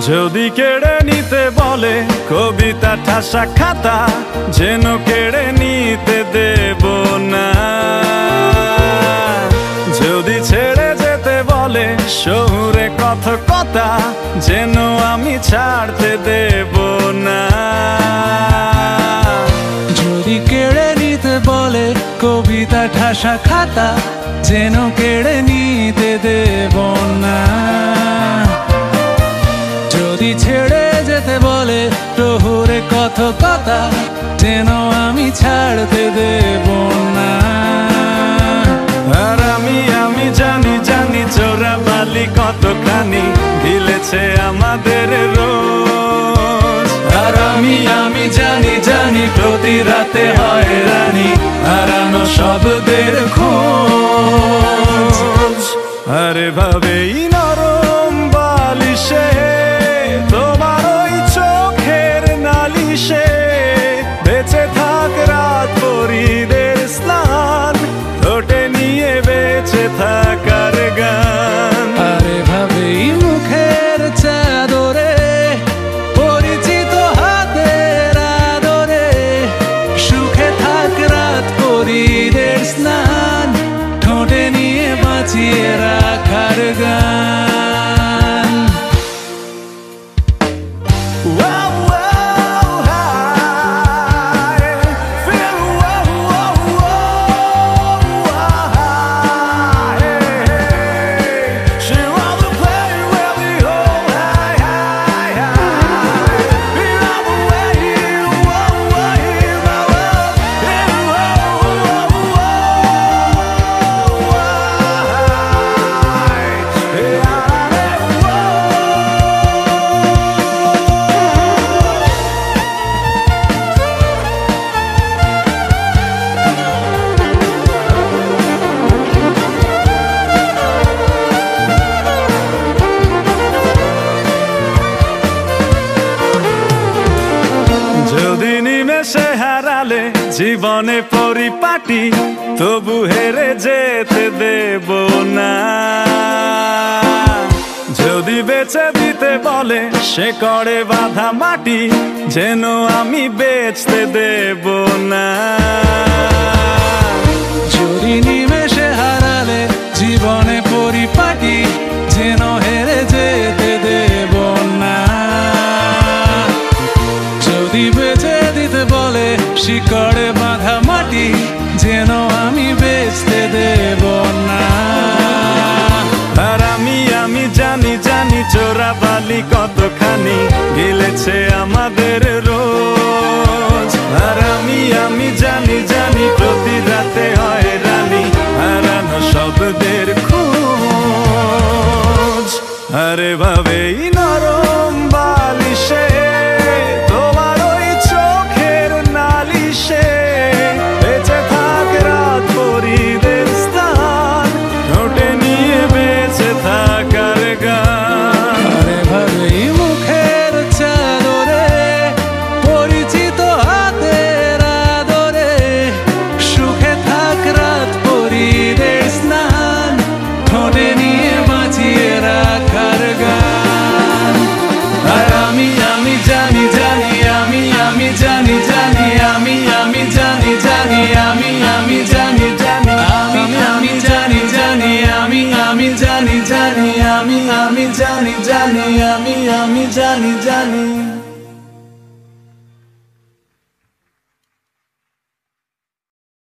যদি কেড়ে নিতে বলে কবিতা ঠাসা খাতা, যেন কেড়ে নিতে দেব না। যদি ছেড়ে যেতে বলে শহুরে কথকতা, যেন আমি ছাড়তে দেব না। যদি কেড়ে নিতে বলে কবিতা ঠাসা খাতা, যেন কেড়ে নিতে দেব না। যদি ছেড়ে যেতে বলে শহুরে কথকতা, যেন আমি ছাড়তে দেব না। আর আমি জানি চোরা বালি কতখানি গিলেছে আমাদের রোজ। আর আমি জানি প্রতি রাতে হয় রানী হারানো শব্দের খোঁজ। আরে ভাবেই নরম বালিশে তোমার ওই চোখের নালিশে বেঁচে থাক রাত পরীদের স্নান, ঠোঁটে নিয়ে বেঁচে থাকার গান। আরে ভাবেই মুখের চাদরে পরিচিত হাতের আদরে সুখে থাক রাত পরীদের স্নান, ঠোঁটে নিয়ে বাঁচিয়ে রাখার গান। সে হারালে জীবনে পরিপাটি, তবু হেরে যেতে দেব না। যদি বেচে দিতে বলে সে করে বাঁধা মাটি, যেন আমি বেচতে দেব না। যদি নিমেষে হারালে জীবনে পরিপাটি, যেন হেরে যেতে দেব না। যদি বেচে দিতে বলে শিকড়ে বাঁধা মাটি, যেন আমি বেচতে দেব না। আর আমি জানি চোরা বালি কতখানি গিলেছে আমাদের রোজ। আর আমি জানি প্রতি রাতে হয় রানী হারানো শব্দের খোঁজ। আরে ভাবেই নরম বালিশে তোমার ওই চোখের নালিশে বেঁচে থাক রাত পরীদের স্থান, ঠোঁটে নিয়ে বেঁচে থাকার গান। আরে ভাবেই মুখের চাদরে পরিচিত হাতের আদরে সুখে থাক রাত পরীদের স্নান, ঠোঁটে নিয়ে বাঁচিয়ে রাখার গান। আর আমি জানি জানি